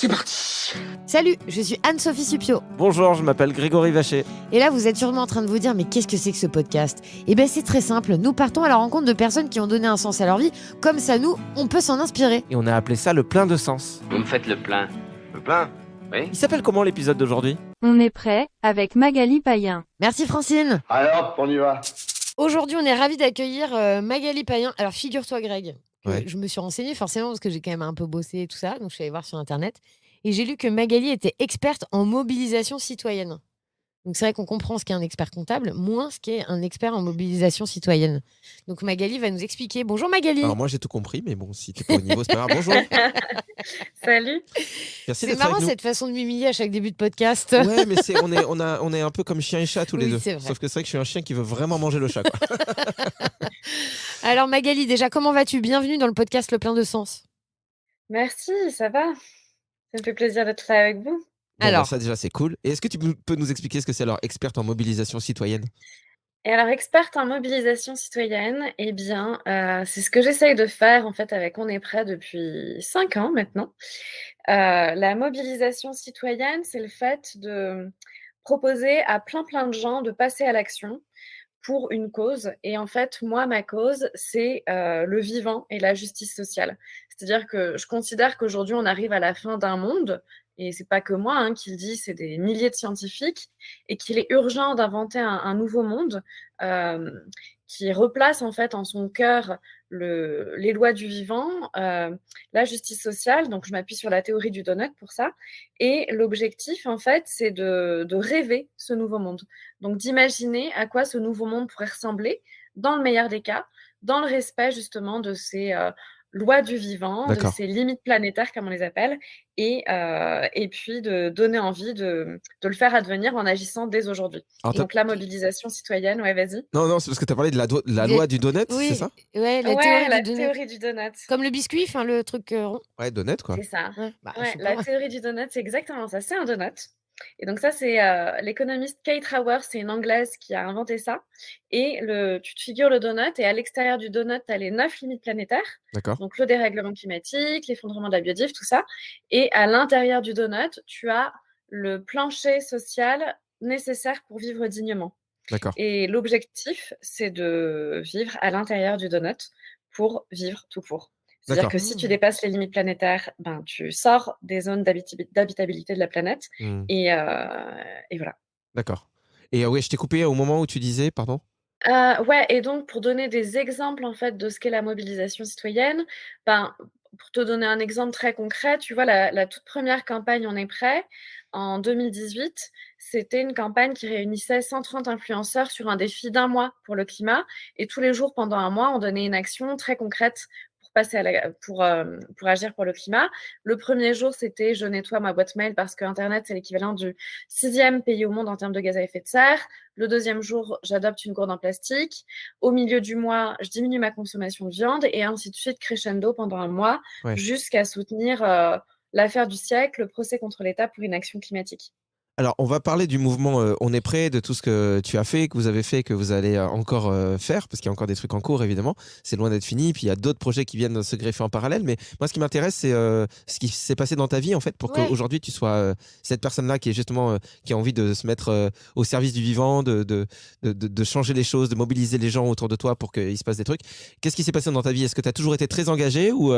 C'est parti. Salut, je suis Anne-Sophie Supio. Bonjour, je m'appelle Grégory Vacher. Et là, vous êtes sûrement en train de vous dire, mais qu'est-ce que c'est que ce podcast ? Eh bien, c'est très simple. Nous partons à la rencontre de personnes qui ont donné un sens à leur vie. Comme ça, nous, on peut s'en inspirer. Et on a appelé ça le plein de sens. Vous me faites le plein. Le plein ? Oui. Il s'appelle comment l'épisode d'aujourd'hui ? On est prêt avec Magali Payen. Merci Francine. Alors, on y va. Aujourd'hui, on est ravis d'accueillir Magali Payen. Alors, figure-toi, Greg, que Ouais. je me suis renseignée forcément parce que j'ai quand même un peu bossé et tout ça. Donc, je suis allée voir sur Internet. Et j'ai lu que Magali était experte en mobilisation citoyenne. Donc, c'est vrai qu'on comprend ce qu'est un expert comptable, moins ce qu'est un expert en mobilisation citoyenne. Donc, Magali va nous expliquer. Bonjour Magali. Alors moi j'ai tout compris, mais bon, si t'es pas au niveau, c'est pas grave. Bonjour. Salut. Merci C'est d'être marrant avec nous. cette façon de m'humilier à chaque début de podcast. Ouais, mais on est un peu comme chien et chat tous les Oui, deux. c'est vrai. Sauf que c'est vrai que je suis un chien qui veut vraiment manger le chat, quoi. Alors Magali, déjà, comment vas-tu ? Bienvenue dans le podcast Le Plein de Sens. Merci, ça va. Ça me fait plaisir d'être là avec vous. Bon, Alors. bah, ça déjà c'est cool. Et est-ce que tu peux nous expliquer ce que c'est alors experte en mobilisation citoyenne ? Et alors, experte en mobilisation citoyenne, eh bien, c'est ce que j'essaye de faire en fait avec On est prêt depuis 5 ans maintenant. La mobilisation citoyenne, c'est le fait de proposer à plein de gens de passer à l'action pour une cause. Et en fait, moi, ma cause, c'est le vivant et la justice sociale. C'est-à-dire que je considère qu'aujourd'hui, on arrive à la fin d'un monde, et c'est pas que moi qui le dis, c'est des milliers de scientifiques, et qu'il est urgent d'inventer un nouveau monde euh, qui replace en fait en son cœur les lois du vivant, la justice sociale. Donc, je m'appuie sur la théorie du donut pour ça. Et l'objectif, en fait, c'est de rêver ce nouveau monde. Donc, d'imaginer à quoi ce nouveau monde pourrait ressembler, dans le meilleur des cas, dans le respect justement de ces lois du vivant, de D'accord. ces limites planétaires, comme on les appelle, et puis de donner envie de le faire advenir en agissant dès aujourd'hui. Alors, Donc, la mobilisation citoyenne, ouais, vas-y. Non, c'est parce que tu as parlé de la loi du donut, Oui, c'est ça ? ouais, la Ouais, théorie la du donut. théorie du donut. Comme le biscuit, enfin le truc rond. Ouais, donut quoi. C'est ça. Ouais, bah, je Ouais, sais la pas. théorie du donut, c'est exactement ça. C'est un donut. Et donc ça, c'est l'économiste Kate Raworth, c'est une Anglaise qui a inventé ça. Et tu te figures le donut, et à l'extérieur du donut, tu as les 9 limites planétaires. D'accord. Donc le dérèglement climatique, l'effondrement de la biodive, tout ça. Et à l'intérieur du donut, tu as le plancher social nécessaire pour vivre dignement. D'accord. Et l'objectif, c'est de vivre à l'intérieur du donut pour vivre tout court. C'est-à-dire D'accord. que si tu dépasses les limites planétaires, ben, tu sors des zones d'habitabilité de la planète. Hmm. Et voilà. D'accord. Et ouais, je t'ai coupé au moment où tu disais, pardon. Ouais, et donc pour donner des exemples en fait de ce qu'est la mobilisation citoyenne, ben, pour te donner un exemple très concret, tu vois, la toute première campagne On est prêt, en 2018, c'était une campagne qui réunissait 130 influenceurs sur un défi d'1 mois pour le climat. Et tous les jours pendant 1 mois, on donnait une action très concrète pour agir pour le climat. Le premier jour, c'était je nettoie ma boîte mail parce que Internet, c'est l'équivalent du 6e pays au monde en termes de gaz à effet de serre. Le deuxième jour, j'adopte une gourde en plastique. Au milieu du mois, je diminue ma consommation de viande, et ainsi de suite, crescendo pendant 1 mois, Ouais. jusqu'à soutenir l'affaire du siècle, le procès contre l'État pour inaction climatique. Alors, on va parler du mouvement On est prêt, de tout ce que tu as fait, que vous avez fait, que vous allez encore faire, parce qu'il y a encore des trucs en cours, évidemment. C'est loin d'être fini. Puis il y a d'autres projets qui viennent se greffer en parallèle. Mais moi, ce qui m'intéresse, c'est ce qui s'est passé dans ta vie, en fait, pour Ouais. qu'aujourd'hui, tu sois cette personne-là qui est justement qui a envie de se mettre au service du vivant, de changer les choses, de mobiliser les gens autour de toi pour qu'il se passe des trucs. Qu'est-ce qui s'est passé dans ta vie ? Est-ce que tu as toujours été très engagé ou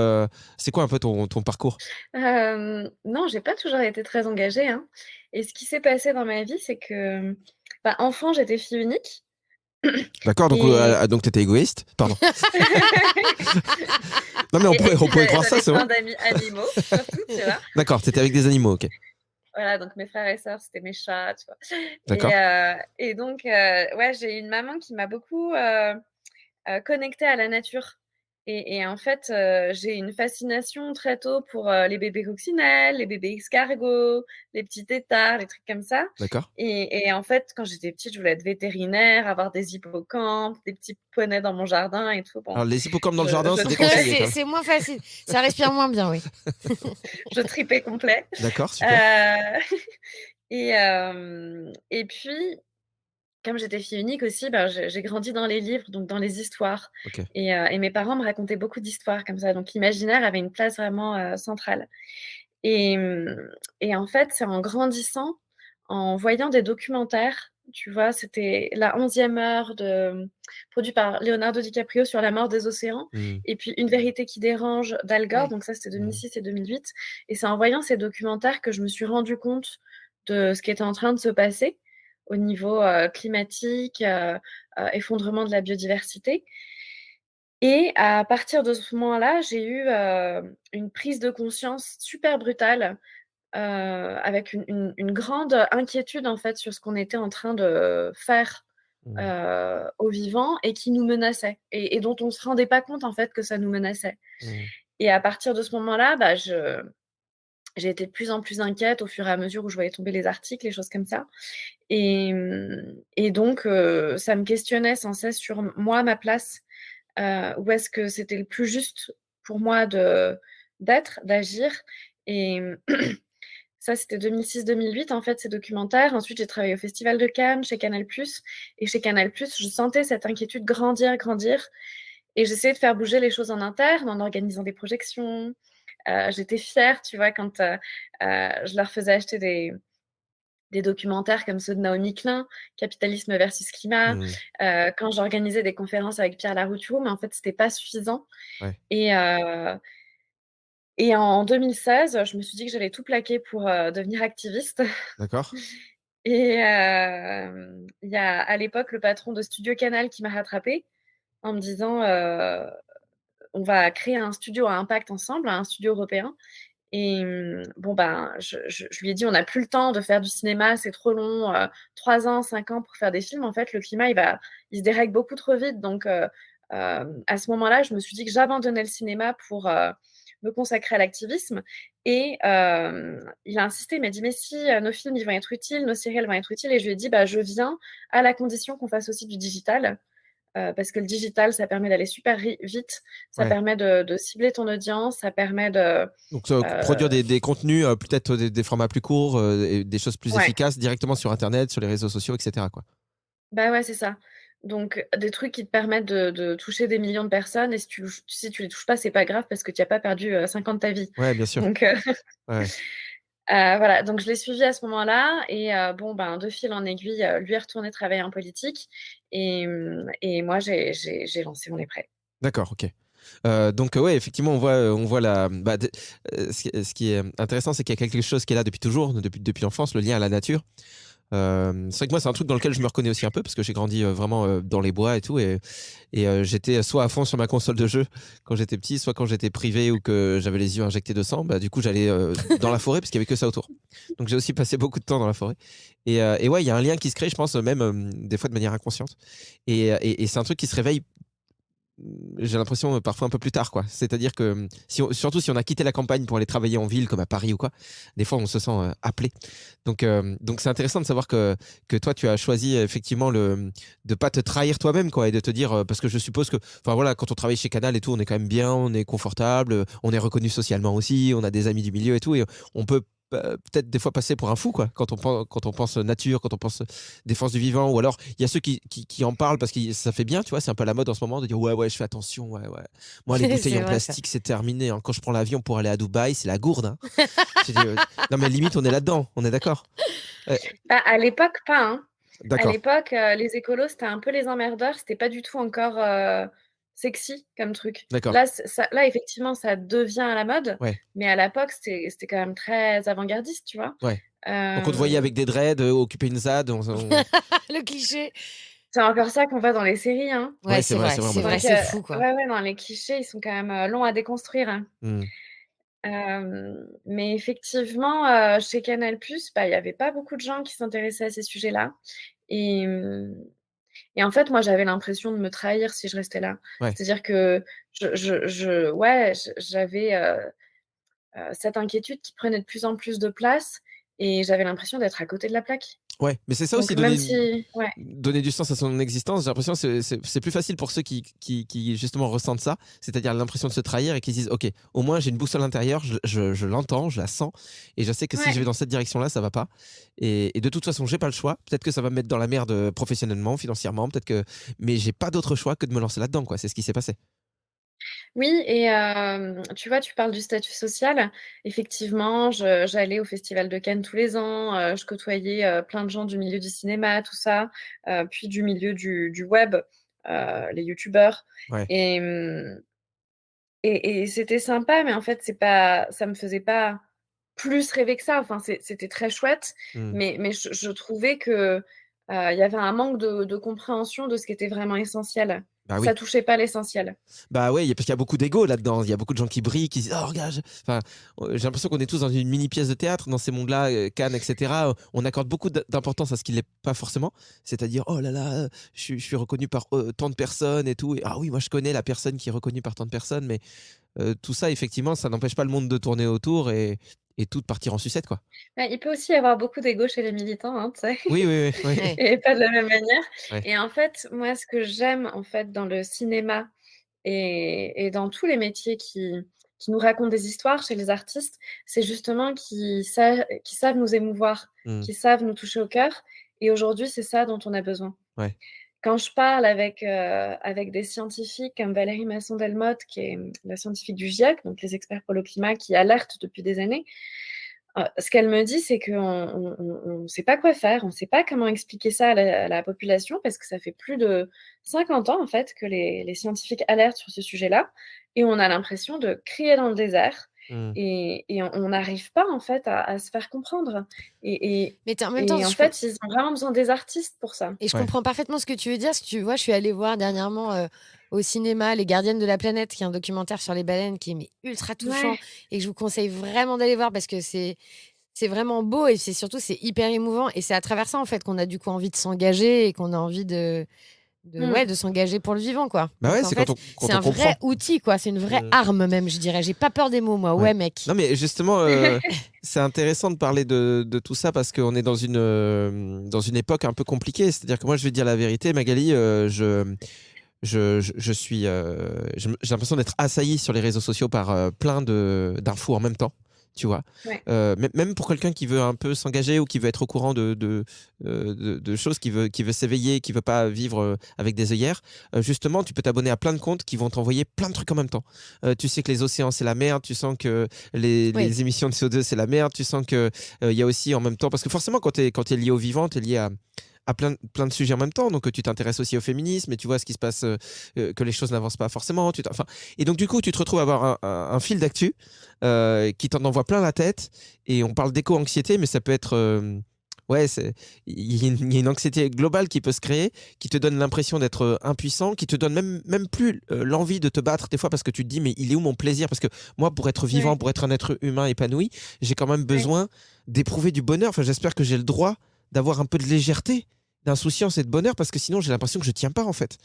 c'est quoi un peu ton parcours ? Non, j'ai pas toujours été très engagée, hein. Et ce qui s'est passé dans ma vie, c'est que, enfant, j'étais fille unique. D'accord, donc, Et- donc tu étais égoïste ? Pardon. Non, mais on pourrait croire ça, c'est J'avais vrai. plein d'amis animaux, surtout, tu vois. D'accord, t'étais avec des animaux, ok. Voilà, donc mes frères et sœurs, c'était mes chats, tu vois. D'accord. Et donc, ouais, j'ai une maman qui m'a beaucoup connectée à la nature. Et en fait, j'ai une fascination très tôt pour les bébés coccinelles, les bébés escargots, les petits têtards, les trucs comme ça. D'accord. Et en fait, quand j'étais petite, je voulais être vétérinaire, avoir des hippocampes, des petits poneys dans mon jardin et tout. Bon, Alors, les hippocampes dans le je- jardin, je c'est trouve- déconseillé. quand même. C'est moins facile. Ça respire moins bien, oui. je tripais complet. D'accord, super. Et puis, comme j'étais fille unique aussi, j'ai grandi dans les livres, donc dans les histoires. Ok. Et mes parents me racontaient beaucoup d'histoires comme ça. Donc l'imaginaire avait une place vraiment centrale. Et, et en fait, c'est en grandissant, en voyant des documentaires, tu vois, c'était La 11e heure, produit par Leonardo DiCaprio sur la mort des océans, Hmm. et puis Une vérité qui dérange d'Al Gore, Ouais. donc ça c'était 2006 et 2008. Et c'est en voyant ces documentaires que je me suis rendu compte de ce qui était en train de se passer au niveau climatique, effondrement de la biodiversité. Et à partir de ce moment-là, j'ai eu une prise de conscience super brutale, avec une grande inquiétude en fait sur ce qu'on était en train de faire Hmm. aux vivants et qui nous menaçait et dont on ne se rendait pas compte en fait que ça nous menaçait. Hmm. Et à partir de ce moment-là, j'ai été de plus en plus inquiète au fur et à mesure où je voyais tomber les articles, les choses comme ça. Et donc, ça me questionnait sans cesse sur moi, ma place, où est-ce que c'était le plus juste pour moi d'être, d'agir. Et ça, c'était 2006-2008, en fait, ces documentaires. Ensuite, j'ai travaillé au Festival de Cannes, chez Canal+. Et chez Canal+, je sentais cette inquiétude grandir, grandir. Et j'essayais de faire bouger les choses en interne, en organisant des projections. J'étais fière, tu vois, quand je leur faisais acheter des documentaires comme ceux de Naomi Klein, Capitalisme versus Climat, Hmm. quand j'organisais des conférences avec Pierre Larouturou, mais en fait, c'était pas suffisant. Ouais. Et, et en 2016, je me suis dit que j'allais tout plaquer pour devenir activiste. D'accord. Et il y a à l'époque le patron de Studio Canal qui m'a rattrapée en me disant on va créer un studio à impact ensemble, un studio européen. Et bon, ben, je lui ai dit on n'a plus le temps de faire du cinéma, c'est trop long, 3 ans, 5 ans pour faire des films. En fait, le climat, il se dérègle beaucoup trop vite. Donc, à ce moment-là, je me suis dit que j'abandonnais le cinéma pour me consacrer à l'activisme. Et il a insisté, il m'a dit mais si, nos films ils vont être utiles, nos séries elles vont être utiles. Et je lui ai dit bah, je viens à la condition qu'on fasse aussi du digital. Parce que le digital, ça permet d'aller super vite, ça Ouais. permet de cibler ton audience, ça permet de. Donc, euh, produire des contenus, peut-être des formats plus courts, et des choses plus ouais, efficaces directement sur Internet, sur les réseaux sociaux, etc., quoi. bah ouais, c'est ça. Donc, des trucs qui te permettent de toucher des millions de personnes, et si tu les touches pas, c'est pas grave parce que tu n'as pas perdu 5 ans de ta vie. Ouais, bien sûr. Donc, Ouais. voilà, donc je l'ai suivi à ce moment-là, et bon, ben, de fil en aiguille, lui est retourné travailler en politique, et moi, j'ai lancé On est prêt. D'accord, ok. Donc ouais, effectivement, on voit ce qui est intéressant, c'est qu'il y a quelque chose qui est là depuis toujours, depuis l'enfance, le lien à la nature. C'est vrai que moi, c'est un truc dans lequel je me reconnais aussi un peu parce que j'ai grandi vraiment dans les bois et tout, et j'étais soit à fond sur ma console de jeu quand j'étais petit, soit quand j'étais privé ou que j'avais les yeux injectés de sang. Bah, du coup, j'allais dans la forêt parce qu'il y avait que ça autour. Donc j'ai aussi passé beaucoup de temps dans la forêt. Et ouais, il y a un lien qui se crée, je pense, même des fois de manière inconsciente. Et c'est un truc qui se réveille, j'ai l'impression, parfois un peu plus tard, quoi. C'est-à-dire que surtout si on a quitté la campagne pour aller travailler en ville comme à Paris ou quoi, des fois on se sent appelé. Donc c'est intéressant de savoir que toi tu as choisi effectivement de pas te trahir toi-même, quoi, et de te dire parce que je suppose que, enfin voilà, quand on travaille chez Canal et tout, on est quand même bien, on est confortable, on est reconnu socialement aussi, on a des amis du milieu et tout, et on peut peut-être des fois passer pour un fou, quoi, quand on pense nature, quand on pense défense du vivant. Ou alors il y a ceux qui en parlent parce que ça fait bien, tu vois, c'est un peu la mode en ce moment de dire ouais, je fais attention, ouais, ouais, moi les bouteilles C'est en vrai ça. plastique c'est terminé, hein. Quand je prends l'avion pour aller à Dubaï, c'est la gourde, hein. J'ai dit, non mais limite on est là-dedans, on est d'accord. Bah, à l'époque, pas, hein. À D'accord, l'époque, les écolos, c'était un peu les emmerdeurs, c'était pas du tout encore sexy comme truc. d'accord, Là, effectivement, ça devient à la mode, ouais, mais à l'époque, c'était quand même très avant-gardiste, tu vois. ouais. Donc on te voyait Euh, avec des dreads, occuper une ZAD, Le cliché. c'est encore ça qu'on voit dans les séries, hein. Ouais, ouais, c'est vrai, on c'est est vrai, Donc, d'accord. c'est fou quoi. ouais, ouais, non, les clichés, ils sont quand même longs à déconstruire, hein. Hmm. Mais effectivement, chez Canal+, bah, il y avait pas beaucoup de gens qui s'intéressaient à ces sujets-là. Et, et en fait, moi, j'avais l'impression de me trahir si je restais là. Ouais. C'est-à-dire que ouais, j'avais cette inquiétude qui prenait de plus en plus de place, et j'avais l'impression d'être à côté de la plaque. Ouais, mais c'est ça Donc aussi, même si, ouais, donner du sens à son existence. J'ai l'impression que c'est plus facile pour ceux qui justement ressentent ça, c'est-à-dire l'impression de se trahir et qui se disent ok, au moins j'ai une boussole intérieure, je l'entends, je la sens, et je sais que si je vais ouais. dans cette direction-là, ça va pas. Et de toute façon, j'ai pas le choix. Peut-être que ça va me mettre dans la merde professionnellement, financièrement, mais j'ai pas d'autre choix que de me lancer là-dedans, quoi. C'est ce qui s'est passé. Oui et tu vois, tu parles du statut social. Effectivement, je j'allais au festival de Cannes tous les ans, je côtoyais, plein de gens du milieu du cinéma, tout ça, puis du milieu du web, les youtubeurs Ouais. et et c'était sympa, mais en fait, c'est pas ça me faisait pas plus rêver que ça. Enfin, c'était très chouette, Mmh. mais je trouvais que, il y avait un manque de compréhension de ce qui était vraiment essentiel. Bah Ça oui. touchait pas l'essentiel. Bah ouais, parce qu'il y a beaucoup d'ego là-dedans. Il y a beaucoup de gens qui brillent, qui disent: «Oh regarde, enfin, j'ai l'impression qu'on est tous dans une mini pièce de théâtre dans ces mondes-là, Cannes et cetera. On accorde beaucoup d'importance à ce qui l'est pas forcément. C'est-à-dire: «Oh là là, je suis reconnu par, tant de personnes et tout et ah oui, moi je connais la personne qui est reconnue par tant de personnes», mais tout ça effectivement, ça n'empêche pas le monde de tourner autour et tout de partir en sucette, quoi. Bah, il peut aussi y avoir beaucoup d'ego chez les militants, hein, tu sais? Oui, oui, oui, oui. Ouais. Et pas de la même manière Ouais. et en fait, moi, ce que j'aime, en fait, dans le cinéma et dans tous les métiers qui nous racontent des histoires chez les artistes, c'est justement qu'ils savent nous émouvoir, Mmh. qu'ils savent nous toucher au cœur et aujourd'hui, c'est ça dont on a besoin. Ouais. Quand je parle avec des scientifiques comme Valérie Masson-Delmotte, qui est, la scientifique du GIEC, donc les experts pour le climat qui alertent depuis des années, ce qu'elle me dit, c'est qu'on sait pas quoi faire, on sait pas comment expliquer ça à la population parce que ça fait plus de 50 ans, en fait, que les scientifiques alertent sur ce sujet-là et on a l'impression de crier dans le désert Mmh. et on n'arrive pas, en fait, à se faire comprendre et et Mais en même temps, et en fait, ils ont vraiment besoin des artistes pour ça. et je Ouais. comprends parfaitement ce que tu veux dire. Parce que tu vois, je suis allée voir dernièrement au cinéma Les Gardiennes de la Planète, qui est un documentaire sur les baleines qui est mais ultra touchant Ouais, et que je vous conseille vraiment d'aller voir parce que c'est vraiment beau et c'est surtout c'est hyper émouvant et c'est à travers ça en fait qu'on a du coup envie de s'engager et qu'on a envie mmh, de s'engager pour le vivant quoi. Bah ouais, Donc en c'est quand fait, on c'est quand on un vrai comprend. outil quoi, c'est une vraie Mmh. arme même, je dirais. J'ai pas peur des mots moi. Ouais. Ouais mec. Non, mais justement, c'est intéressant de parler de tout ça parce qu'on est dans une époque un peu compliquée. C'est-à-dire que moi, je vais te dire la vérité, Magali, je suis, j'ai l'impression d'être assailli sur les réseaux sociaux par plein d'infos en même temps. Tu vois, ouais, même pour quelqu'un qui veut un peu s'engager ou qui veut être au courant de choses, qui veut s'éveiller, qui veut pas vivre avec des œillères, justement, tu peux t'abonner à plein de comptes qui vont t'envoyer plein de trucs en même temps. Tu sais que les océans, c'est la merde, tu sens que Oui. les émissions de CO2, c'est la merde, tu sens que il y a aussi en même temps, parce que forcément, quand tu es lié au vivant, tu es lié à plein de sujets en même temps. Donc, tu t'intéresses aussi au féminisme et tu vois ce qui se passe, que les choses n'avancent pas forcément. Enfin, et donc, du coup, tu te retrouves à avoir un fil d'actu qui t'en envoie plein la tête. Et on parle d'éco-anxiété, mais ça peut être. Ouais, il y a une anxiété globale qui peut se créer, qui te donne l'impression d'être impuissant, qui te donne même plus l'envie de te battre des fois parce que tu te dis, mais il est où mon plaisir? Parce que moi, pour être vivant, ouais, pour être un être humain épanoui, j'ai quand même ouais. besoin d'éprouver du bonheur. Enfin, j'espère que j'ai le droit d'avoir un peu de légèreté, d'insouciance et de bonheur parce que sinon j'ai l'impression que je tiens pas en fait.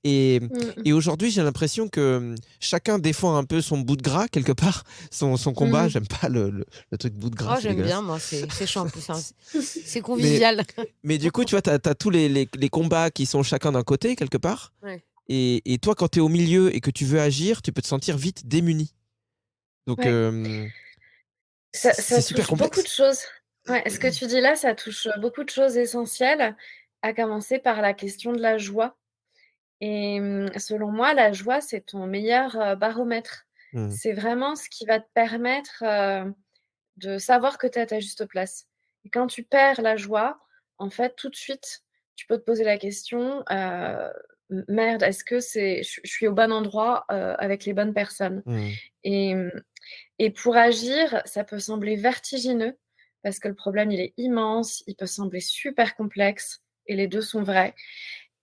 Et, Mmh mh. et aujourd'hui j'ai l'impression que chacun défend un peu son bout de gras quelque part, son combat. Mmh. J'aime pas le truc bout de gras, Oh c'est j'aime bien dégueulasse. moi, c'est chiant en plus, hein. C'est Mais, convivial. mais du coup, tu vois, tu as tous les combats qui sont chacun d'un côté quelque part. Ouais. Et toi, quand tu es au milieu et que tu veux agir, tu peux te sentir vite démuni. Donc, Ouais. Ça c'est super touche beaucoup de complexe. choses. Ouais, ce que tu dis là, ça touche, beaucoup de choses essentielles, à commencer par la question de la joie et selon moi, la joie, c'est ton meilleur, baromètre. Mm, C'est vraiment ce qui va te permettre, de savoir que tu es à ta juste place et quand tu perds la joie, en fait, tout de suite, tu peux te poser la question, «Merde, est-ce que je suis au bon endroit, avec les bonnes personnes?» mm, et et pour agir, ça peut sembler vertigineux parce que le problème, il est immense, il peut sembler super complexe et les 2 sont vrais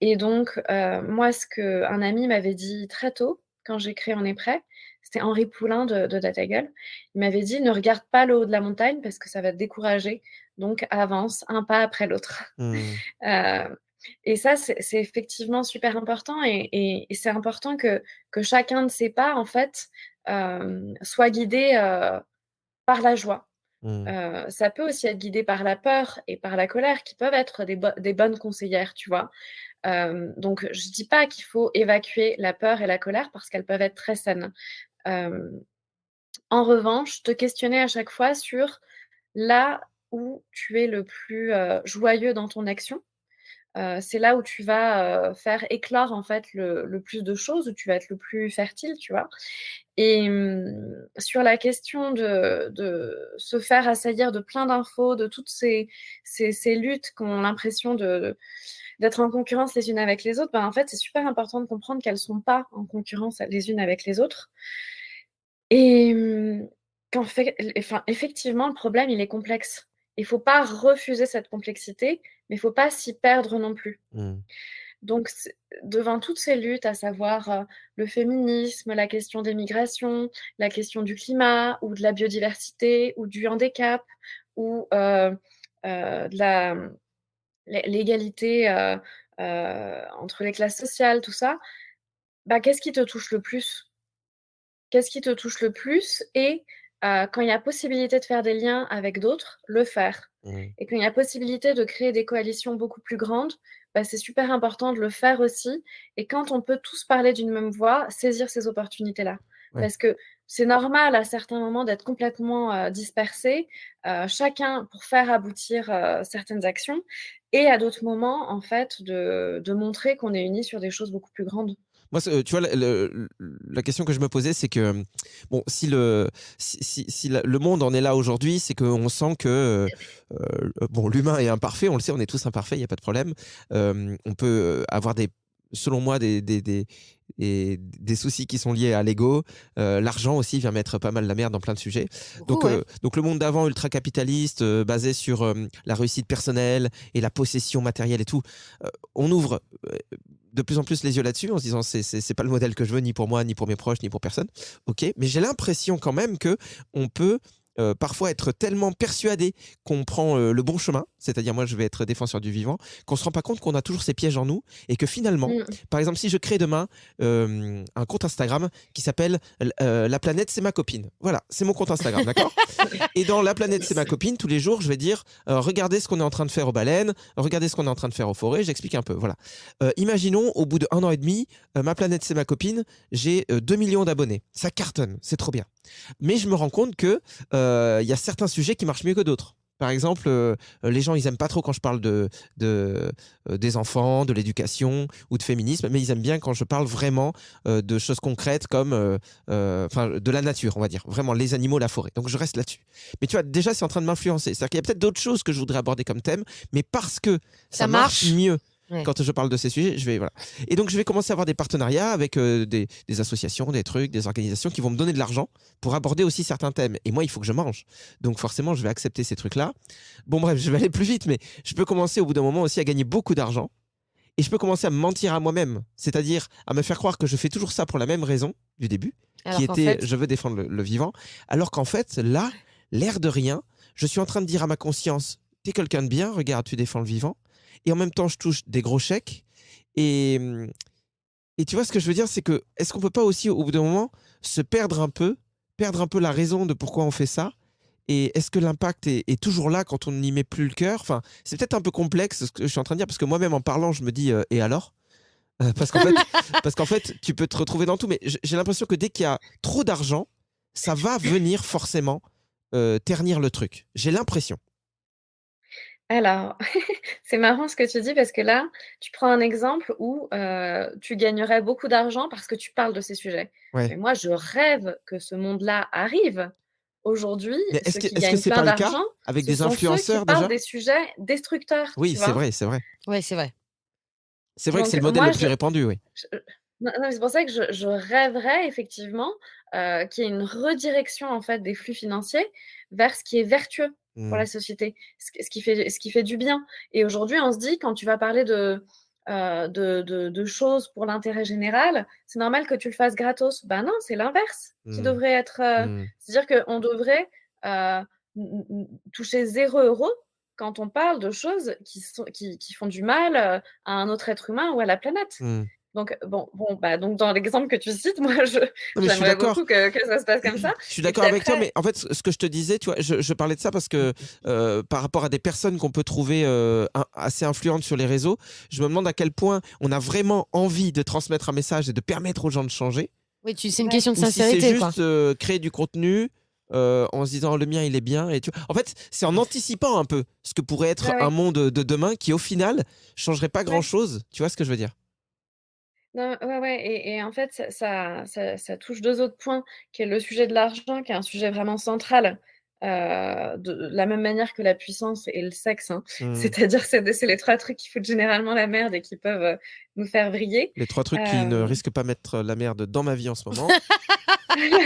et donc moi, ce qu'un ami m'avait dit très tôt, quand j'ai créé On est prêt, c'était Henri Poulain de Data Gueule. Il m'avait dit: «Ne regarde pas le haut de la montagne parce que ça va te décourager, donc avance un pas après l'autre». mm, Heu et ça, c'est effectivement super important et c'est important que chacun de ces pas, en fait, soit guidé, par la joie. mm, Ça peut aussi être guidé par la peur et par la colère qui peuvent être des bonnes conseillères, tu vois? Donc je dis pas qu'il faut évacuer la peur et la colère parce qu'elles peuvent être très saines. Hem, en revanche, te questionner à chaque fois sur là où tu es le plus, joyeux dans ton action, c'est là où tu vas, faire éclore en fait le plus de choses, où tu vas être le plus fertile, tu vois? Et sur la question de se faire assaillir de plein d'infos, de toutes ces luttes qui ont l'impression d'être en concurrence les unes avec les autres, ben, en fait, c'est super important de comprendre qu'elles sont pas en concurrence les unes avec les autres et qu'en fait enfin, effectivement, le problème, il est complexe. Il faut pas refuser cette complexité, mais il faut pas s'y perdre non plus. Mmh. Donc devant toutes ces luttes, à savoir, le féminisme, la question des migrations, la question du climat ou de la biodiversité ou du handicap ou, de la l'égalité, entre les classes sociales, tout ça, bah, qu'est-ce qui te touche le plus? Qu'est-ce qui te touche le plus? Et quand il y a possibilité de faire des liens avec d'autres, le faire. Mmh. Et quand il y a possibilité de créer des coalitions beaucoup plus grandes, bah, c'est super important de le faire aussi. Et quand on peut tous parler d'une même voix, saisir ces opportunités-là. Ouais. Parce que c'est normal à certains moments d'être complètement dispersé, chacun pour faire aboutir certaines actions, et à d'autres moments, en fait, de montrer qu'on est unis sur des choses beaucoup plus grandes. Moi, tu vois, la question que je me posais, c'est que, bon, si le monde en est là aujourd'hui, c'est qu'on sent que, bon, l'humain est imparfait, on le sait, on est tous imparfaits, il n'y a pas de problème. On peut avoir selon moi, des soucis qui sont liés à l'ego. L'argent aussi vient mettre pas mal la merde dans plein de sujets. Donc, Ouais. donc le monde d'avant, ultra-capitaliste, basé sur la réussite personnelle et la possession matérielle et tout, on ouvre de plus en plus les yeux là-dessus en se disant c'est pas le modèle que je veux ni pour moi ni pour mes proches ni pour personne. Ok, mais j'ai l'impression quand même que on peut parfois être tellement persuadé qu'on prend le bon chemin, c'est-à-dire moi je vais être défenseur du vivant, qu'on se rend pas compte qu'on a toujours ces pièges en nous et que finalement, Mmh. par exemple si je crée demain un compte Instagram qui s'appelle La planète c'est ma copine, voilà, c'est mon compte Instagram, d'accord. Et dans La planète c'est ma copine, tous les jours je vais dire regardez ce qu'on est en train de faire aux baleines, regardez ce qu'on est en train de faire aux forêts, j'explique un peu, voilà. Imaginons au bout de 1 an et demi, Ma planète c'est ma copine, j'ai 2 millions d'abonnés, ça cartonne, c'est trop bien. Mais je me rends compte que y a certains sujets qui marchent mieux que d'autres. Par exemple, les gens, ils aiment pas trop quand je parle des enfants, de l'éducation ou de féminisme, mais ils aiment bien quand je parle vraiment de choses concrètes comme de la nature, on va dire. Vraiment, les animaux, la forêt. Donc, je reste là-dessus. Mais tu vois, déjà, c'est en train de m'influencer. C'est-à-dire qu'il y a peut-être d'autres choses que je voudrais aborder comme thème, mais parce que ça marche mieux Ouais. quand je parle de ces sujets, voilà. Et donc, je vais commencer à avoir des partenariats avec des associations, des trucs, des organisations qui vont me donner de l'argent pour aborder aussi certains thèmes. Et moi, il faut que je mange. Donc, forcément, je vais accepter ces trucs-là. Bon, bref, je vais aller plus vite, mais je peux commencer au bout d'un moment aussi à gagner beaucoup d'argent. Et je peux commencer à me mentir à moi-même. C'est-à-dire à me faire croire que je fais toujours ça pour la même raison du début, Alors qui qu'en était fait, je veux défendre le vivant. Alors qu'en fait, là, l'air de rien, je suis en train de dire à ma conscience, t'es quelqu'un de bien, regarde, tu défends le vivant. Et en même temps, je touche des gros chèques. Et tu vois ce que je veux dire, c'est que est-ce qu'on peut pas aussi au bout d'un moment se perdre un peu la raison de pourquoi on fait ça? Et est-ce que l'impact est toujours là quand on n'y met plus le cœur? Enfin, c'est peut-être un peu complexe ce que je suis en train de dire parce que moi-même en parlant, je me dis et alors? Parce qu'en fait, tu peux te retrouver dans tout, mais j'ai l'impression que dès qu'il y a trop d'argent, ça va venir forcément ternir le truc. J'ai l'impression. Alors, c'est marrant ce que tu dis parce que là, tu prends un exemple où, tu gagnerais beaucoup d'argent parce que tu parles de ces sujets. Mais Ouais. moi, je rêve que ce monde-là arrive. Aujourd'hui, Mais est-ce ceux que qui est-ce que gagnent c'est plein pas le cas d'argent, avec ce des sont ceux qui influenceurs parlent déjà? des sujets destructeurs, Oui, tu c'est vois? vrai, c'est vrai. ouais, c'est vrai. C'est vrai que c'est Donc le modèle moi, le plus répandu, oui. je non, non, c'est pour ça que je rêverais effectivement, qu'il y ait une redirection, en fait, des flux financiers vers ce qui est vertueux pour Mmh. la société, ce qui fait du bien. Et aujourd'hui, on se dit quand tu vas parler de choses pour l'intérêt général, c'est normal que tu le fasses gratos. Ben non, c'est l'inverse qui Mmh. devrait être, Mmh. c'est-à-dire qu'on devrait, heu, toucher 0 € quand on parle de choses qui font du mal, à un autre être humain ou à la planète. Mmh. Donc bah, donc dans l'exemple que tu cites, moi, Non, mais je suis j'aimerais d'accord. beaucoup que ça se passe comme ça. Je suis Et d'accord puis avec toi, mais après en fait, ce que je te disais, tu vois, je parlais de ça parce que par rapport à des personnes qu'on peut trouver assez influentes sur les réseaux, je me demande à quel point on a vraiment envie de transmettre un message et de permettre aux gens de changer, Oui, c'est une ouais. question de ou si c'est sincérité, quoi. juste créer du contenu, en se disant le mien il est bien et tu vois. En fait, c'est en anticipant un peu ce que pourrait être Ouais, un ouais. monde de demain qui au final changerait pas grand Ouais. chose. Tu vois ce que je veux dire? Non, ouais, ouais et en fait, ça touche 2 autres points, qui est le sujet de l'argent, qui est un sujet vraiment central, de la même manière que la puissance et le sexe, hein. Hmm. C'est-à-dire, c'est les 3 trucs qui foutent généralement la merde et qui peuvent, nous faire vriller. Les 3 trucs qui ne Hem risquent pas mettre la merde dans ma vie en ce moment.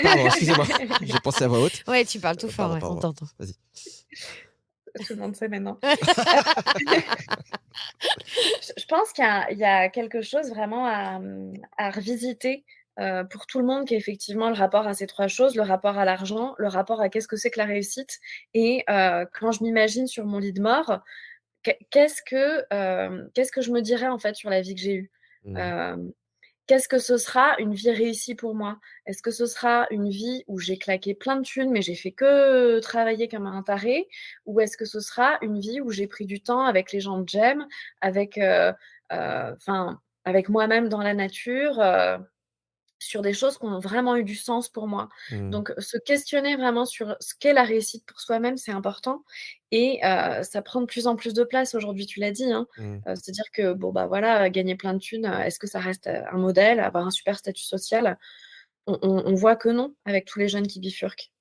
Pardon, excusez-moi, j'ai pensé à voix haute. Ouais, tu parles tout fort, Pardon, ouais, on pardon. t'entend. Vas-y. Tout le monde sait maintenant. Je pense qu'il y a quelque chose vraiment à revisiter, pour tout le monde, qui est effectivement le rapport à ces 3 choses, le rapport à l'argent, le rapport à qu'est-ce que c'est que la réussite et quand je m'imagine sur mon lit de mort, qu'est-ce que je me dirais, en fait, sur la vie que j'ai eue? Hmm. Hem Qu'est-ce que ce sera une vie réussie pour moi? Est-ce que ce sera une vie où j'ai claqué plein de thunes, mais j'ai fait que travailler comme un taré? Ou est-ce que ce sera une vie où j'ai pris du temps avec les gens que j'aime, avec, enfin, avec moi-même dans la nature, sur des choses qui ont vraiment eu du sens pour moi. Hmm. Donc se questionner vraiment sur ce qu'est la réussite pour soi-même, c'est important et ça prend de plus en plus de place aujourd'hui, tu l'as dit, hein. Hmm. C'est-à-dire que bon, bah, voilà, gagner plein de thunes, est-ce que ça reste, un modèle, avoir un super statut social? On voit que non, avec tous les jeunes qui bifurquent.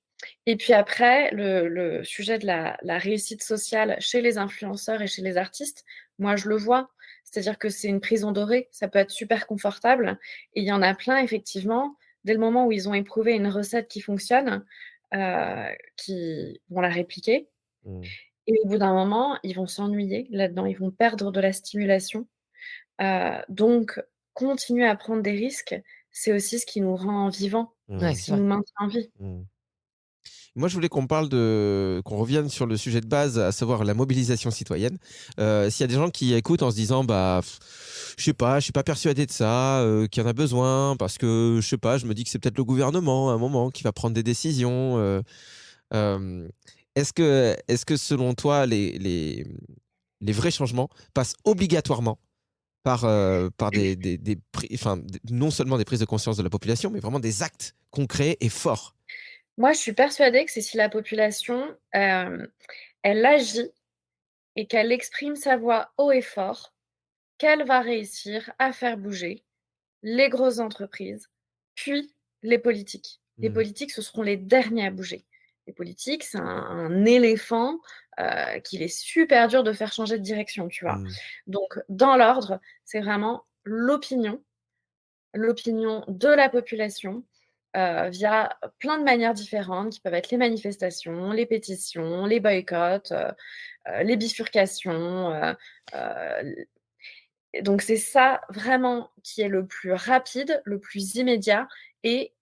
Et puis après, le sujet de la réussite sociale chez les influenceurs et chez les artistes, moi je le vois. C'est-à-dire que c'est une prison dorée, ça peut être super confortable et il y en a plein effectivement, dès le moment où ils ont éprouvé une recette qui fonctionne, qui vont la répliquer Hmm. et au bout d'un moment, ils vont s'ennuyer là-dedans, ils vont perdre de la stimulation. Donc continuer à prendre des risques, c'est aussi ce qui nous rend vivants, Ouais, Hmm. ce c'est qui vrai. nous maintient en vie. Hmm. Moi, je voulais qu'on revienne sur le sujet de base, à savoir la mobilisation citoyenne. S'il y a des gens qui écoutent en se disant, bah, je suis pas persuadé de ça, qu'il y en a besoin, parce que, je sais pas, je me dis que c'est peut-être le gouvernement, à un moment, qui va prendre des décisions. Euh, est-ce que selon toi, les vrais changements passent obligatoirement par non seulement des prises de conscience de la population, mais vraiment des actes concrets et forts? Moi, je suis persuadée que c'est si la population, elle agit et qu'elle exprime sa voix haut et fort, qu'elle va réussir à faire bouger les grosses entreprises, puis les politiques. Les Hmm. politiques, ce seront les derniers à bouger. Les politiques, c'est un éléphant, qu'il est super dur de faire changer de direction, tu vois? Hmm. Donc dans l'ordre, c'est vraiment l'opinion de la population, via plein de manières différentes qui peuvent être les manifestations, les pétitions, les boycotts, les bifurcations, l et donc c'est ça vraiment qui est le plus rapide, le plus immédiat et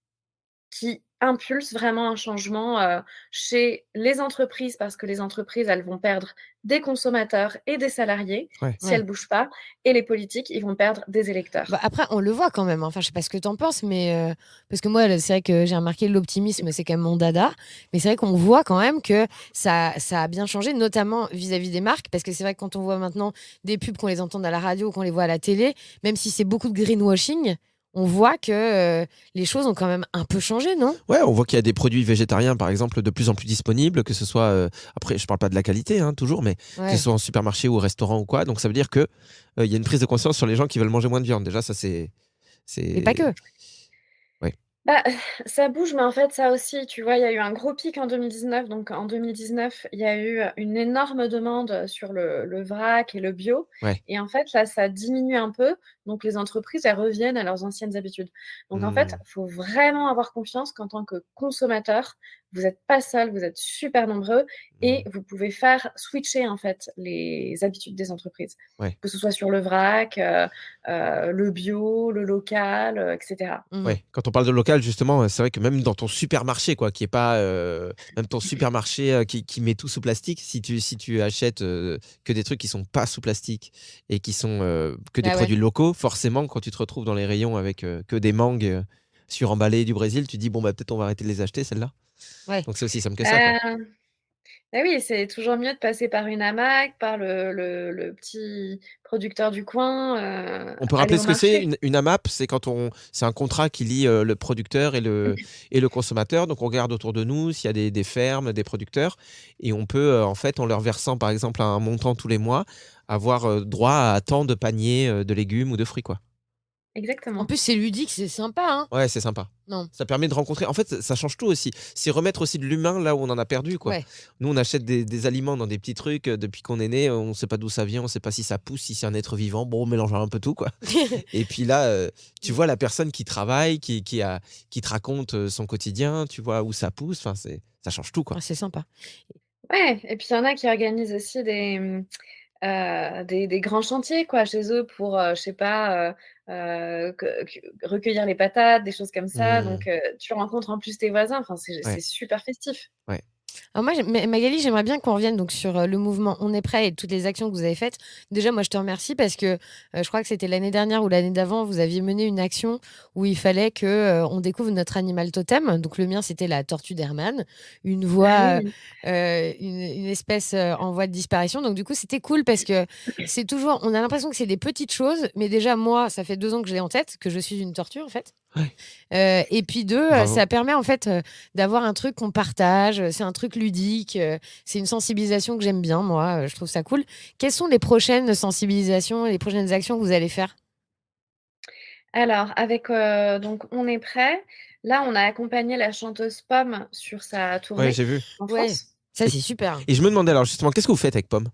qui impulse vraiment un changement, chez les entreprises parce que les entreprises, elles vont perdre des consommateurs et des salariés Ouais. si elles Ouais. ne bougent pas et les politiques, ils vont perdre des Bah, électeurs. après, on le voit quand même, hein. Enfin, je sais pas ce que tu en penses, mais parce que moi, c'est vrai que j'ai remarqué l'optimisme, c'est quand même mon dada. Mais c'est vrai qu'on voit quand même que ça a bien changé, notamment vis-à-vis des marques. Parce que c'est vrai que quand on voit maintenant des pubs, qu'on les entend à la radio, qu'on les voit à la télé, même si c'est beaucoup de greenwashing, on voit que les choses ont quand même un peu changé, non? Ouais, on voit qu'il y a des produits végétariens, par exemple, de plus en plus disponibles, que ce soit, après, je parle pas de la qualité, hein, toujours, mais que ce Ouais. soit en supermarché ou au restaurant ou quoi. Donc, ça veut dire que il y a une prise de conscience sur les gens qui veulent manger moins de viande. Déjà, ça, Mais pas c'est, que. ouais. Bah, ça bouge, mais en fait, ça aussi, tu vois, il y a eu un gros pic en 2019. Donc en 2019, il y a eu une énorme demande sur le vrac et le bio Ouais. et en fait, là, ça diminue un peu. Donc les entreprises, elles reviennent à leurs anciennes habitudes. Donc en fait, Hmm. il faut vraiment avoir confiance qu'en tant que consommateur, vous n'êtes pas seul, vous êtes super nombreux et Hmm. vous pouvez faire switcher, en fait, les habitudes des entreprises. Ouais. Que ce soit sur le vrac, le bio, le local, et cetera. Mhm. Ouais. Quand on parle de local, justement, c'est vrai que même dans ton supermarché, quoi, qui est pas, même ton supermarché qui met tout sous plastique, si tu achètes que des trucs qui sont pas sous plastique et qui sont que des Ah ouais. produits locaux, forcément, quand tu te retrouves dans les rayons avec que des mangues suremballées du Brésil, tu dis bon bah peut-être on va arrêter de les acheter celles-là. Ouais. Donc c'est aussi simple que ça, quoi. Heu Bah oui, c'est toujours mieux de passer par une AMAC, par le petit producteur du coin, On peut aller rappeler au ce que c'est marché. une AMAP, c'est un contrat qui lie le producteur et le consommateur. Donc on regarde autour de nous s'il y a des fermes, des producteurs, et on peut en fait, en leur versant par exemple un montant tous les mois, avoir droit à tant de paniers de légumes ou de fruits, quoi. En Exactement. plus, c'est ludique, c'est sympa, hein? Ouais, c'est sympa. Non. Ça permet de rencontrer. En fait, ça change tout aussi. C'est remettre aussi de l'humain là où on en a perdu, quoi. Ouais. Nous, on achète des aliments dans des petits trucs depuis qu'on est né. On ne sait pas d'où ça vient, on ne sait pas si ça pousse, si c'est un être vivant. Bon, on mélange un peu tout, quoi. Et puis là, tu vois la personne qui travaille, qui te raconte son quotidien, tu vois où ça pousse. Enfin, ça change tout, quoi. Ah, c'est sympa. Ouais et puis il y en a qui organisent aussi des grands chantiers quoi, chez eux pour, je sais pas, que recueillir les patates, des choses comme ça Mmh. donc tu rencontres en plus tes voisins, enfin c'est Ouais, super festif. ouais. Alors moi, Magali, j'aimerais bien qu'on revienne donc sur le mouvement On est prêt et toutes les actions que vous avez faites. Déjà, moi, je te remercie parce que je crois que c'était l'année dernière ou l'année d'avant, vous aviez mené une action où il fallait que on découvre notre animal totem. Donc le mien, c'était la tortue d'Hermann, une Ah voie, oui. une espèce en voie de disparition. Donc du coup, c'était cool parce que c'est toujours, on a l'impression que c'est des petites choses, mais déjà moi, ça fait 2 ans que je l'ai en tête, que je suis une tortue en fait. Ouais. Et puis 2, Bravo. ça permet en fait, d'avoir un truc qu'on partage, c'est un truc ludique, c'est une sensibilisation que j'aime bien moi, je trouve ça cool. Quelles sont les prochaines sensibilisations, les prochaines actions que vous allez faire? Alors avec, donc On est prêt, là on a accompagné la chanteuse Pomme sur sa Ouais, tournée j'ai vu. en Ouais, France. ça Et, c'est super. et je me demandais alors justement, qu'est-ce que vous faites avec Pomme?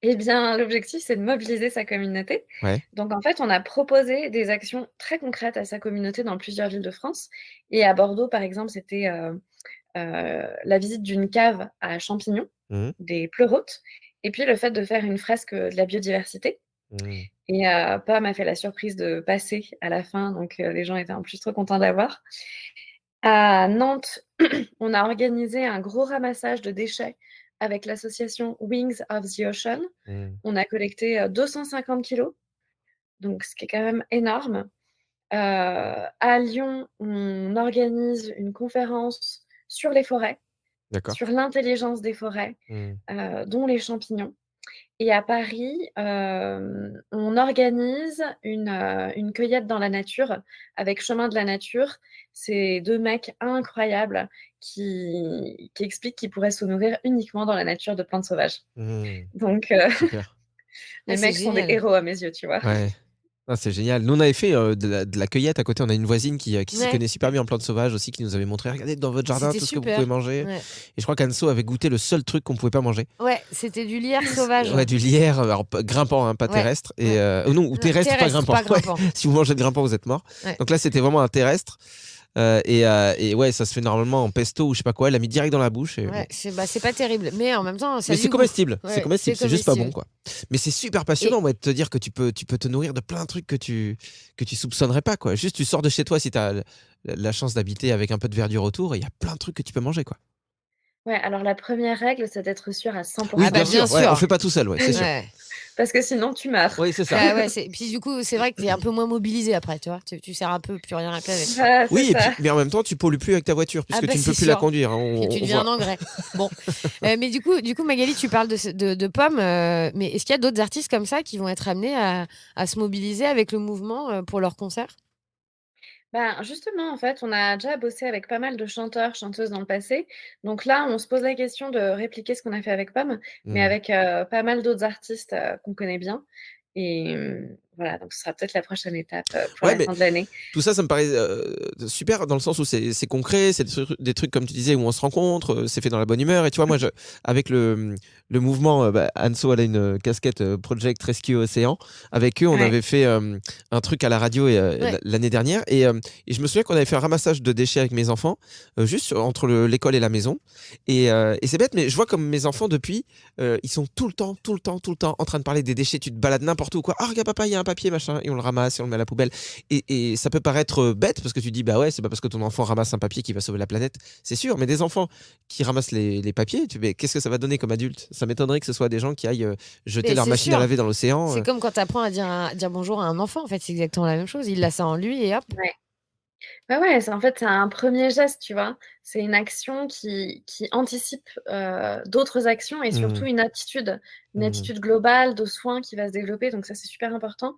Eh bien, l'objectif, c'est de mobiliser sa communauté. Ouais. Donc, en fait, on a proposé des actions très concrètes à sa communauté dans plusieurs villes de France. Et à Bordeaux, par exemple, c'était la visite d'une cave à champignons, Mmh. des pleurotes, et puis le fait de faire une fresque de la biodiversité. Mmh. Et Pomme a fait la surprise de passer à la fin, donc les gens étaient en plus trop contents d'avoir. À Nantes, on a organisé un gros ramassage de déchets avec l'association Wings of the Ocean. Mmh. On a collecté 250 kilos, donc ce qui est quand même énorme. À Lyon, on organise une conférence sur les forêts, D'accord. sur l'intelligence des forêts, Mmh. dont les champignons. Et à Paris, on organise une cueillette dans la nature avec Chemin de la nature. C'est 2 mecs incroyables qui expliquent qu'ils pourraient se nourrir uniquement dans la nature de plantes sauvages. Mmh. Donc Super. Ah, les c'est mecs sont des génial. héros à mes yeux, tu vois? Ouais. Ah, c'est génial. Nous, on avait fait de la cueillette à côté. On a une voisine qui s'y Ouais, connaît super bien en plantes sauvages aussi, qui nous avait montré, regardez dans votre jardin c'était tout ce que vous pouvez super. manger. Ouais. Et je crois qu'Anso avait goûté le seul truc qu'on pouvait pas manger. Ouais, c'était du lierre sauvage. Ouais, du lierre, alors grimpant, hein, pas Ouais, terrestre. ouais. Non, ou terrestre, pas Terrestre, grimpant. pas Ouais. grimpant. Si vous mangez de grimpant, vous êtes mort. Ouais. Donc là, c'était vraiment un terrestre. Et ouais, ça se fait normalement en pesto ou je sais pas quoi. Elle l'a mis direct dans la bouche. Et bon. Ouais, c'est pas terrible, mais en même temps, ça a Mais du c'est goût. comestible. Ouais, C'est comestible. c'est C'est juste pas bon, comestible. quoi. Mais c'est super Et passionnant, moi, de te dire que tu peux te nourrir de plein de trucs que tu soupçonnerais pas, quoi. Juste, tu sors de chez toi si tu as la chance d'habiter avec un peu de verdure autour et il y a plein de trucs que tu peux manger, quoi. Ouais, alors la première règle, c'est d'être sûr à 100 Oui, ah bah bien bien sûr. Ouais, on sûr. fait pas tout seul, ouais, c'est sûr. Ouais. parce que sinon tu meurs. Oui, c'est ça. Ah ouais, puis du coup, c'est vrai que tu es un peu moins mobilisé après, tu vois. Tu sers un peu plus rien à avec. Voilà, c'est Oui, et puis, ça. mais en même temps, tu pollues plus avec ta voiture Ah puisque bah tu ne c'est peux plus la sûr. conduire, hein. Puis tu On deviens un voit. engrais. Bon. Mais du coup, Magali, tu parles de Pomme, mais est-ce qu'il y a d'autres artistes comme ça qui vont être amenés à se mobiliser avec le mouvement pour leur concert? Ben, justement, en fait, on a déjà bossé avec pas mal de chanteurs, chanteuses dans le passé. Donc là, on se pose la question de répliquer ce qu'on a fait avec Pomme, mais Mmh. avec pas mal d'autres artistes qu'on connaît bien. Et voilà, donc ce sera peut-être la prochaine étape pour Ouais, la mais fin de l'année. tout ça, ça me paraît super dans le sens où c'est concret, c'est des trucs comme tu disais où on se rencontre, c'est fait dans la bonne humeur. Et tu vois, moi, avec le mouvement, Anso, elle a une casquette Project Rescue Océan. Avec eux, on Ouais, avait fait un truc à la radio Ouais. l'année dernière. Et je me souviens qu'on avait fait un ramassage de déchets avec mes enfants, juste entre l'école et la maison. Et c'est bête, mais je vois comme mes enfants, depuis, ils sont tout le temps en train de parler des déchets. Tu te balades n'importe où, quoi. Ah, regarde, papa, il y a un papier, machin. Et on le ramasse et on le met à la poubelle. Et ça peut paraître bête parce que tu dis, bah ouais, c'est pas parce que ton enfant ramasse un papier qu'il va sauver la planète, c'est sûr, mais des enfants qui ramassent les papiers, mais qu'est-ce que ça va donner comme adulte? Ça m'étonnerait que ce soit des gens qui aillent jeter Mais leur c'est machine à sûr. laver dans l'océan. C'est comme quand tu apprends à dire bonjour à un enfant, en fait, c'est exactement la même chose. Il a ça en lui et hop. ouais. Ouais, en fait, c'est un premier geste, tu vois. C'est une action qui anticipe d'autres actions et surtout Mmh. une Mmh. attitude globale de soins qui va se développer. Donc ça, c'est super important.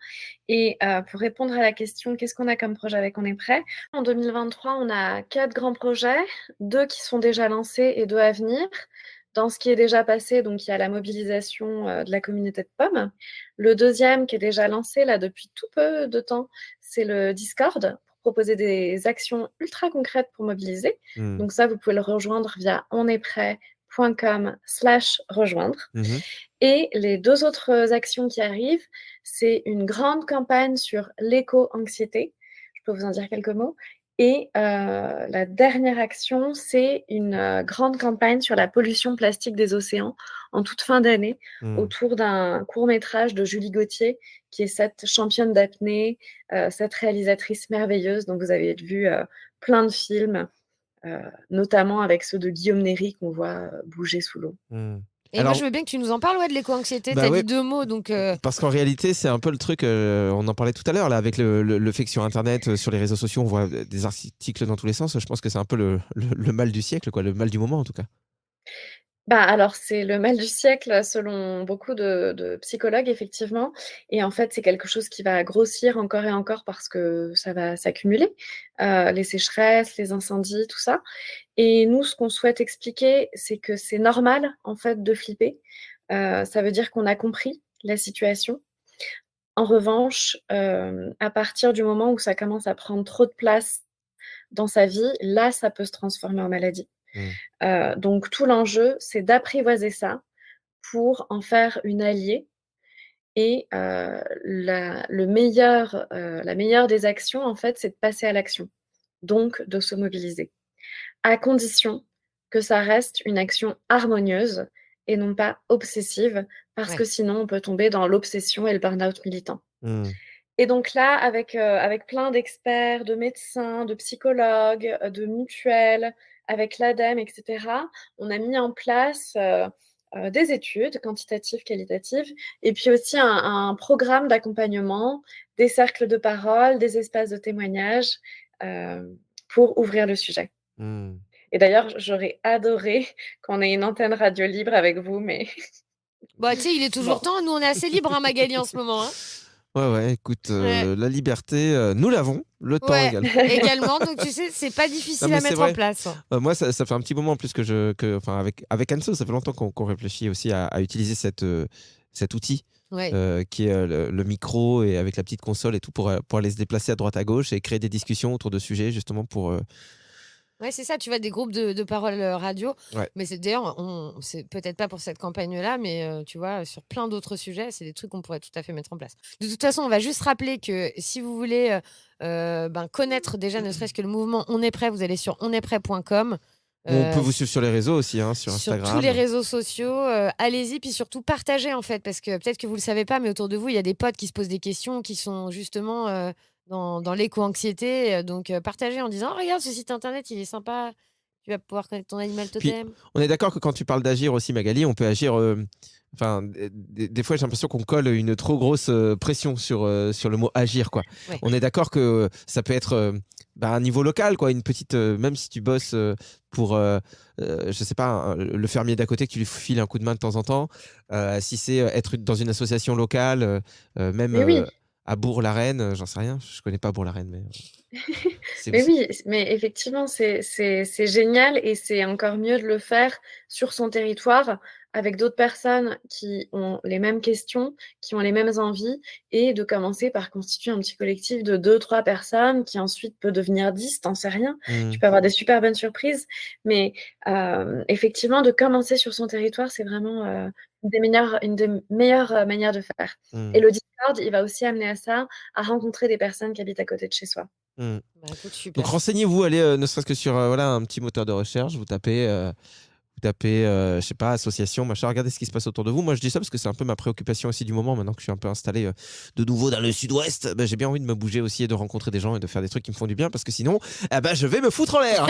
Et pour répondre à la question, qu'est-ce qu'on a comme projet avec On est prêt? En 2023, on a 4 grands projets, 2 qui sont déjà lancés et 2 à venir. Dans ce qui est déjà passé, donc il y a la mobilisation de la communauté de pommes. Le deuxième qui est déjà lancé là depuis tout peu de temps, c'est le Discord pour proposer des actions ultra concrètes pour mobiliser. Mmh. Donc ça, vous pouvez le rejoindre via onestprêt.com/rejoindre. Mmh. Et les 2 autres actions qui arrivent, c'est une grande campagne sur l'éco-anxiété. Je peux vous en dire quelques mots. Et la dernière action, c'est une grande campagne sur la pollution plastique des océans en toute fin d'année, Mmh. autour d'un court-métrage de Julie Gauthier, qui est cette championne d'apnée, cette réalisatrice merveilleuse dont vous avez vu plein de films, notamment avec ceux de Guillaume Néry qu'on voit bouger sous l'eau. Mmh. Et moi, Alors, je veux bien que tu nous en parles, ouais, de l'éco-anxiété. bah T'as ouais, dit 2 mots, donc parce qu'en réalité, c'est un peu le truc, on en parlait tout à l'heure, là, avec le fait que sur Internet, sur les réseaux sociaux, on voit des articles dans tous les sens. Je pense que c'est un peu le mal du siècle, quoi, le mal du moment en tout cas. Bah, alors, c'est le mal du siècle selon beaucoup de psychologues, effectivement. Et en fait, c'est quelque chose qui va grossir encore et encore parce que ça va s'accumuler, les sécheresses, les incendies, tout ça. Et nous, ce qu'on souhaite expliquer, c'est que c'est normal, en fait, de flipper. Ça veut dire qu'on a compris la situation. En revanche, à partir du moment où ça commence à prendre trop de place dans sa vie, là, ça peut se transformer en maladie. Mmh. Donc tout l'enjeu, c'est d'apprivoiser ça pour en faire une alliée et la meilleure des actions, en fait, c'est de passer à l'action, donc de se mobiliser, à condition que ça reste une action harmonieuse et non pas obsessive, parce que ouais. sinon on peut tomber dans l'obsession et le burn-out militant. Mmh. Et donc là, avec plein d'experts, de médecins, de psychologues, de mutuelles, avec l'ADEME et cetera, on a mis en place, des études quantitatives, qualitatives et puis aussi un programme d'accompagnement, des cercles de parole, des espaces de témoignage, pour ouvrir le sujet. Mmh. Et d'ailleurs, j'aurais adoré qu'on ait une antenne radio libre avec vous, mais Bah, tu sais, il est toujours bon. temps. Nous, on est assez libres, hein, Magali, en ce moment, hein. Ouais, écoute, Ouais, la liberté, nous l'avons, le temps ouais, également. également. Donc, tu sais, c'est pas Non, difficile mais à c'est mettre en vrai. place. Moi, ça fait un petit moment en plus enfin, avec Anso, ça fait longtemps qu'on réfléchit aussi à utiliser cet outil Ouais. qui est le micro et avec la petite console et tout pour aller se déplacer à droite à gauche et créer des discussions autour de sujets justement pour. Ouais, c'est ça, tu vois, des groupes de parole radio. Ouais. Mais c'est d'ailleurs, c'est peut-être pas pour cette campagne-là, mais tu vois, sur plein d'autres sujets, c'est des trucs qu'on pourrait tout à fait mettre en place. De toute façon, on va juste rappeler que si vous voulez connaître déjà, ne serait-ce que le mouvement On est prêt, vous allez sur onestprêt.com. On peut vous suivre sur les réseaux aussi, hein, sur Sur tous les Instagram. réseaux sociaux, allez-y, puis surtout partagez en fait, parce que peut-être que vous le savez pas, mais autour de vous, il y a des potes qui se posent des questions, qui sont justement dans l'éco-anxiété. Donc partagez en disant: «Oh, regarde, ce site internet, il est sympa, tu vas pouvoir connaître ton animal Puis, totem». on est d'accord que quand tu parles d'agir aussi, Magali, on peut agir. Enfin, des fois, j'ai l'impression qu'on colle une trop grosse pression sur le mot agir, quoi. Ouais. On est d'accord que ça peut être à un niveau local, quoi. Une petite, même si tu bosses pour, je sais pas, le fermier d'à côté, que tu lui files un coup de main de temps en temps. Si c'est être dans une association locale, même Mais oui. à Bourg-la-Reine, j'en sais rien. Je connais pas Bourg-la-Reine, mais c'est Mais aussi. oui, mais effectivement, c'est génial et c'est encore mieux de le faire sur son territoire avec d'autres personnes qui ont les mêmes questions, qui ont les mêmes envies et de commencer par constituer un petit collectif de 2-3 personnes qui ensuite peut devenir 10, tu sais rien. Tu Mmh. peux avoir des super bonnes surprises, mais effectivement, de commencer sur son territoire, c'est vraiment, une des meilleures, manières de faire et Mmh. le Discord, il va aussi amener à ça, à rencontrer des personnes qui habitent à côté de chez soi. Mmh. Bah, écoute, Donc super. renseignez-vous, allez ne serait-ce que sur voilà, un petit moteur de recherche, vous tapez je sais pas, association, machin, regardez ce qui se passe autour de vous. Moi, je dis ça parce que c'est un peu ma préoccupation aussi du moment, maintenant que je suis un peu installé de nouveau dans le sud-ouest. J'ai bien envie de me bouger aussi et de rencontrer des gens et de faire des trucs qui me font du bien parce que sinon, je vais me foutre en l'air.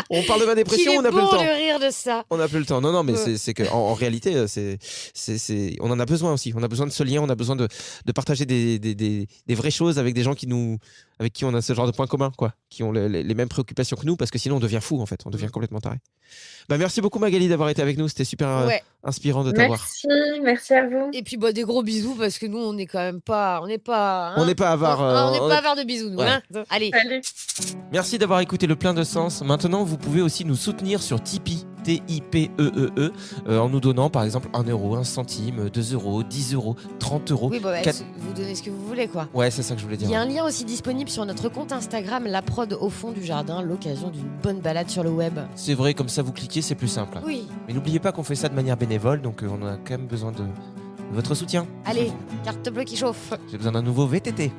On parle de ma Qu'il dépression, est on n'a plus le bon temps. de rire de ça. On n'a plus le temps. Non, mais Ouais. c'est que en réalité, on en a besoin aussi. On a besoin de ce lien, on a besoin de partager des vraies choses avec des gens avec qui on a ce genre de points communs, quoi, qui ont les mêmes préoccupations que nous, parce que sinon on devient fou en fait, on devient complètement taré. Bah, merci beaucoup Magali d'avoir été avec nous, c'était super Ouais. inspirant de t'avoir. Merci à vous. Et puis des gros bisous parce que nous on est quand même pas, on n'est pas avare. on n'est pas avare de bisous nous. Ouais. Hein. Allez. Salut. Merci d'avoir écouté le plein de sens. Maintenant, vous pouvez aussi nous soutenir sur Tipeee, T-I-P-E-E-E, en nous donnant par exemple 1 euro, 1 centime, 2 euros, 10 euros, 30 euros. Oui, Quatre- vous donnez ce que vous voulez quoi. Ouais, c'est ça que je voulais dire. Il y a un lien aussi disponible sur notre compte Instagram, la prod au fond du jardin, l'occasion d'une bonne balade sur le web. C'est vrai, comme ça vous cliquez, c'est plus simple. Oui. Mais n'oubliez pas qu'on fait ça de manière bénévole, donc on a quand même besoin de votre soutien. Allez, carte bleue qui chauffe. J'ai besoin d'un nouveau VTT.